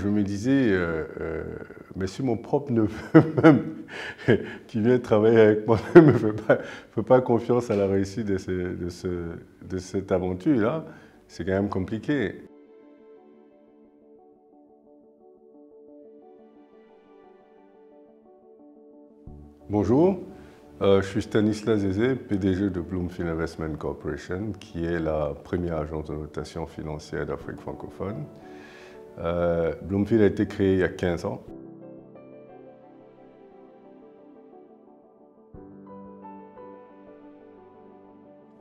Je me disais, mais si mon propre neveu même, qui vient travailler avec moi, ne me fait pas confiance à la réussite de cette aventure-là, c'est quand même compliqué. Bonjour, je suis Stanislas Zézé, PDG de Bloomfield Investment Corporation, qui est la première agence de notation financière d'Afrique francophone. Bloomfield a été créé il y a 15 ans.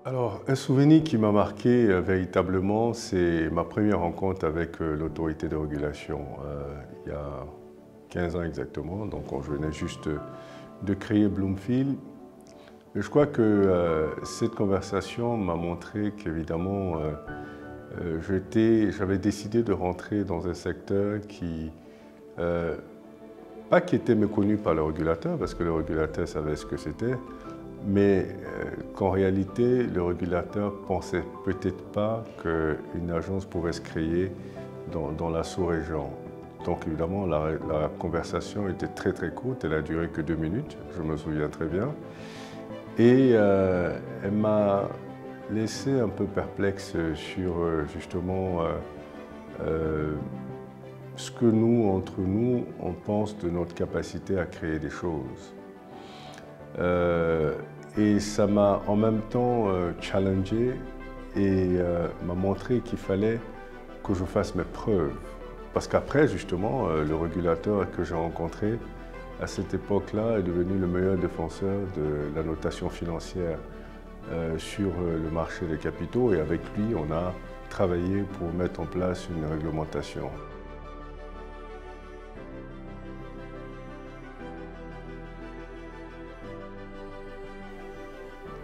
Alors, un souvenir qui m'a marqué véritablement, c'est ma première rencontre avec l'autorité de régulation, il y a 15 ans exactement. Donc, je venais juste de créer Bloomfield. Et je crois que cette conversation m'a montré qu'évidemment, j'avais décidé de rentrer dans un secteur qui, pas qui était méconnu par le régulateur, parce que le régulateur savait ce que c'était, mais qu'en réalité, le régulateur ne pensait peut-être pas qu'une agence pouvait se créer dans la sous-région. Donc évidemment, la conversation était très très courte, elle a duré que 2 minutes, je me souviens très bien. Et elle m'a laissé un peu perplexe sur justement ce que nous, entre nous, on pense de notre capacité à créer des choses. Et ça m'a en même temps challengé et m'a montré qu'il fallait que je fasse mes preuves. Parce qu'après, justement, le régulateur que j'ai rencontré à cette époque-là est devenu le meilleur défenseur de la notation financière sur le marché des capitaux. Et avec lui, on a travaillé pour mettre en place une réglementation.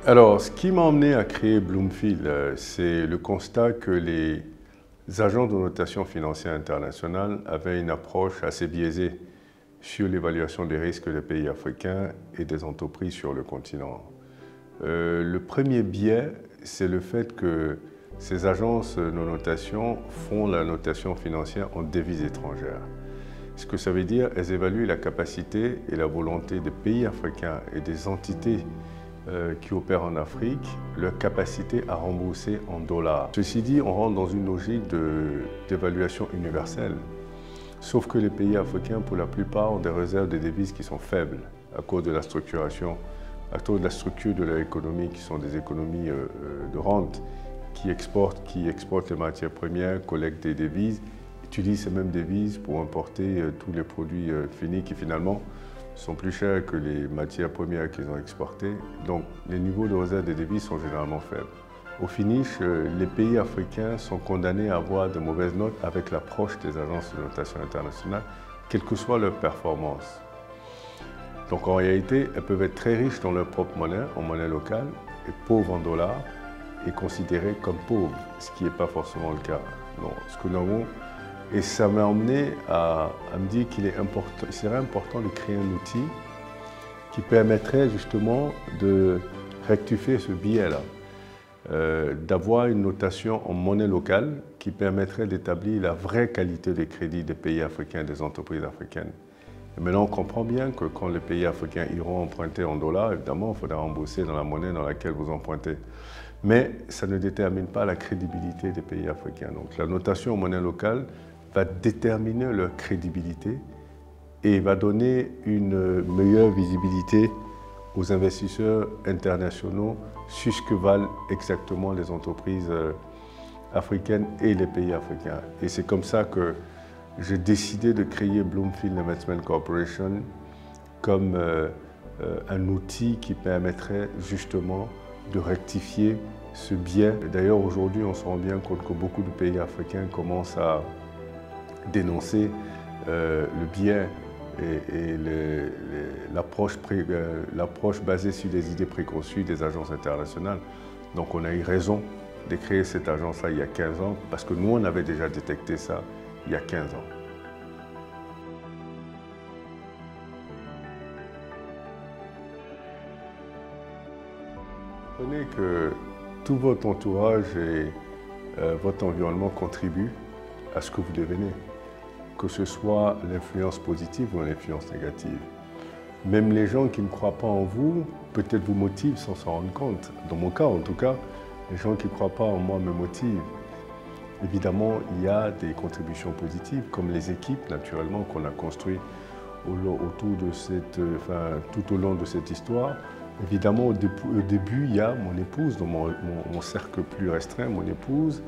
Alors, ce qui m'a emmené à créer Bloomfield, c'est le constat que les agences de notation financière internationale avaient une approche assez biaisée sur l'évaluation des risques des pays africains et des entreprises sur le continent. Le premier biais, c'est le fait que ces agences de notation font la notation financière en devises étrangères. Ce que ça veut dire, elles évaluent la capacité et la volonté des pays africains et des entités qui opèrent en Afrique, leur capacité à rembourser en dollars. Ceci dit, on rentre dans une logique d'évaluation universelle. Sauf que les pays africains, pour la plupart, ont des réserves de devises qui sont faibles à cause de la structuration, à cause de la structure de leur économie, qui sont des économies de rente, qui exportent les matières premières, collectent des devises, utilisent ces mêmes devises pour importer tous les produits finis qui finalement sont plus chers que les matières premières qu'ils ont exportées. Donc les niveaux de réserve des devises sont généralement faibles. Au finish, les pays africains sont condamnés à avoir de mauvaises notes avec l'approche des agences de notation internationale, quelle que soit leur performance. Donc en réalité, elles peuvent être très riches dans leur propre monnaie, en monnaie locale, et pauvres en dollars, et considérées comme pauvres, ce qui n'est pas forcément le cas. Non, ce que nous avons, et ça m'a emmené à me dire qu'il serait important de créer un outil qui permettrait justement de rectifier ce biais-là. D'avoir une notation en monnaie locale qui permettrait d'établir la vraie qualité des crédits des pays africains, des entreprises africaines. Et maintenant, on comprend bien que quand les pays africains iront emprunter en dollars, évidemment, il faudra rembourser dans la monnaie dans laquelle vous empruntez. Mais ça ne détermine pas la crédibilité des pays africains. Donc la notation en monnaie locale va déterminer leur crédibilité et va donner une meilleure visibilité aux investisseurs internationaux sur ce que valent exactement les entreprises africaines et les pays africains. Et c'est comme ça que j'ai décidé de créer Bloomfield Investment Corporation comme un outil qui permettrait justement de rectifier ce biais. D'ailleurs, aujourd'hui, on se rend bien compte que beaucoup de pays africains commencent à dénoncer le biais et l'approche basée sur des idées préconçues des agences internationales. Donc on a eu raison de créer cette agence-là il y a 15 ans, parce que nous, on avait déjà détecté ça il y a 15 ans. Comprenez que tout votre entourage et votre environnement contribuent à ce que vous devenez. que ce soit l'influence positive ou l'influence négative. Même les gens qui ne croient pas en vous, peut-être vous motivent sans s'en rendre compte. Dans mon cas, en tout cas, les gens qui ne croient pas en moi me motivent. Évidemment, il y a des contributions positives, comme les équipes, naturellement, qu'on a construites autour de tout au long de cette histoire. Évidemment, au début, il y a mon épouse, dans mon cercle plus restreint, mon épouse,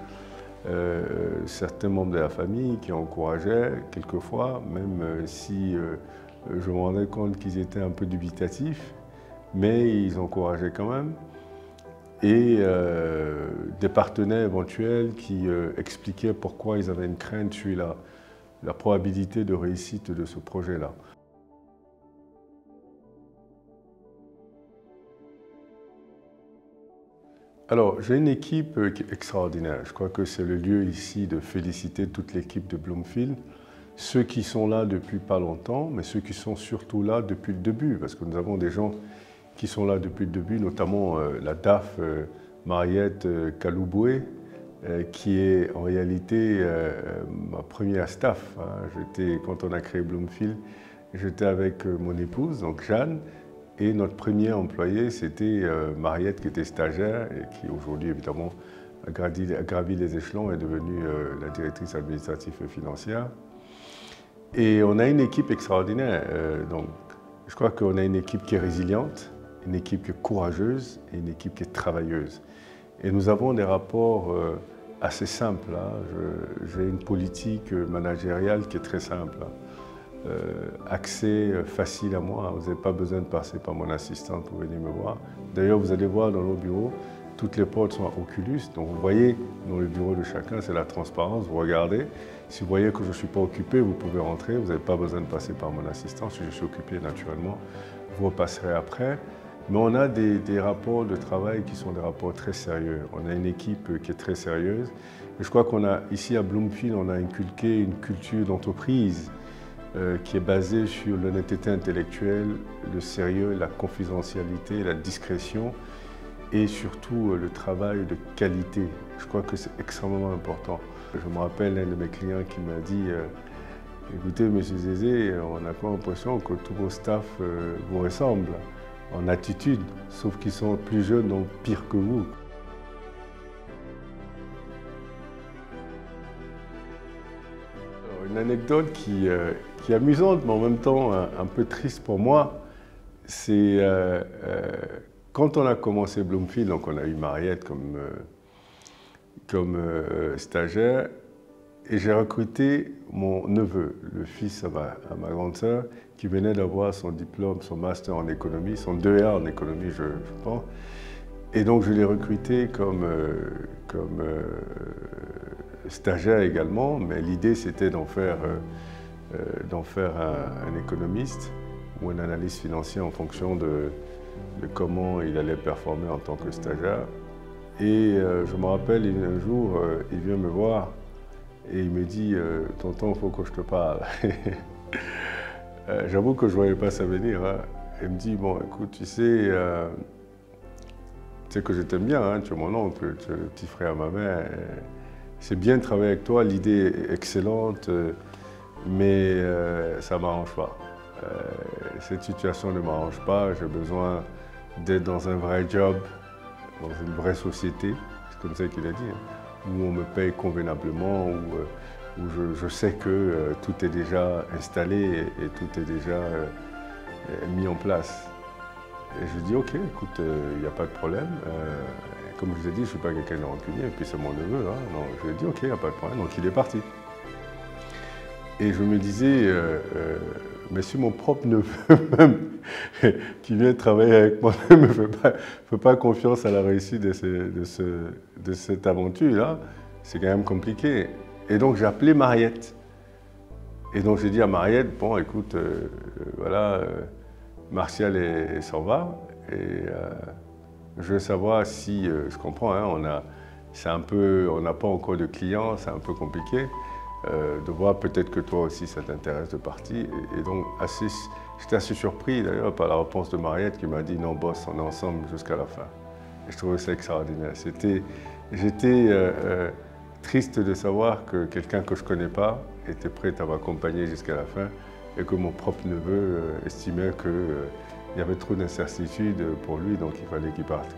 certains membres de la famille qui encourageaient quelquefois, même si je me rendais compte qu'ils étaient un peu dubitatifs, mais ils encourageaient quand même. Et des partenaires éventuels qui expliquaient pourquoi ils avaient une crainte sur la probabilité de réussite de ce projet-là. Alors, j'ai une équipe qui est extraordinaire. Je crois que c'est le lieu ici de féliciter toute l'équipe de Bloomfield. Ceux qui sont là depuis pas longtemps, mais ceux qui sont surtout là depuis le début, parce que nous avons des gens qui sont là depuis le début, notamment la DAF Mariette Kalouboué, qui est en réalité ma première staff. Quand on a créé Bloomfield, j'étais avec mon épouse, donc Jeanne, et notre premier employé, c'était Mariette, qui était stagiaire et qui aujourd'hui, évidemment, a gravi les échelons et est devenue la directrice administrative et financière. Et on a une équipe extraordinaire. Donc, je crois qu'on a une équipe qui est résiliente, une équipe qui est courageuse et une équipe qui est travailleuse. Et nous avons des rapports assez simples. J'ai une politique managériale qui est très simple. Accès facile à moi. Vous n'avez pas besoin de passer par mon assistante pour venir me voir. D'ailleurs, vous allez voir dans nos bureaux, toutes les portes sont à Oculus. Donc vous voyez dans le bureau de chacun, c'est la transparence. Vous regardez. Si vous voyez que je ne suis pas occupé, vous pouvez rentrer. Vous n'avez pas besoin de passer par mon assistant. Si je suis occupé, naturellement, vous repasserez après. Mais on a des rapports de travail qui sont des rapports très sérieux. On a une équipe qui est très sérieuse. Et je crois qu'on a, ici à Bloomfield, on a inculqué une culture d'entreprise qui est basée sur l'honnêteté intellectuelle, le sérieux, la confidentialité, la discrétion et surtout le travail de qualité. Je crois que c'est extrêmement important. Je me rappelle un de mes clients qui m'a dit écoutez, monsieur Zézé, on a pas l'impression que tous vos staffs vous ressemblent en attitude, sauf qu'ils sont plus jeunes, donc pire que vous. Alors, une anecdote qui est amusante, mais en même temps un peu triste pour moi, c'est quand on a commencé Bloomfield, donc on a eu Mariette comme stagiaire, et j'ai recruté mon neveu, le fils à ma grande sœur, qui venait d'avoir son diplôme, son master en économie, son 2A en économie, je pense. Et donc je l'ai recruté comme stagiaire également, mais l'idée c'était d'en faire un économiste ou un analyste financier en fonction de comment il allait performer en tant que stagiaire. Et je me rappelle, un jour, il vient me voir et il me dit « Tonton, il faut que je te parle ». J'avoue que je ne voyais pas ça venir. Hein. Il me dit « Bon, écoute, tu sais que je t'aime bien, hein, tu es mon oncle, tu es le petit frère à ma mère. C'est bien de travailler avec toi, l'idée est excellente, mais ça ne m'arrange pas. Cette situation ne m'arrange pas, j'ai besoin d'être dans un vrai job, dans une vraie société, c'est comme ça qu'il a dit, hein, où on me paye convenablement, où je sais que tout est déjà installé et tout est déjà mis en place. Et je dis ok, écoute, il n'y a pas de problème. Comme je vous ai dit, je ne suis pas quelqu'un de rancunier, et puis c'est mon neveu. Hein, donc je lui ai dit ok, il n'y a pas de problème, donc il est parti. Et je me disais, mais si mon propre neveu même, qui vient travailler avec moi, ne me fait pas confiance à la réussite de cette aventure-là, c'est quand même compliqué. Et donc j'ai appelé Mariette. Et donc j'ai dit à Mariette, bon écoute, voilà, Martial s'en va. Et je veux savoir si, je comprends, hein, on n'a pas encore de clients, c'est un peu compliqué. De voir peut-être que toi aussi ça t'intéresse de partir. Et donc j'étais assez surpris d'ailleurs par la réponse de Mariette qui m'a dit non boss, on est ensemble jusqu'à la fin. Et je trouvais ça extraordinaire. J'étais triste de savoir que quelqu'un que je ne connais pas était prête à m'accompagner jusqu'à la fin et que mon propre neveu estimait qu'il y avait trop d'incertitudes pour lui, donc il fallait qu'il parte.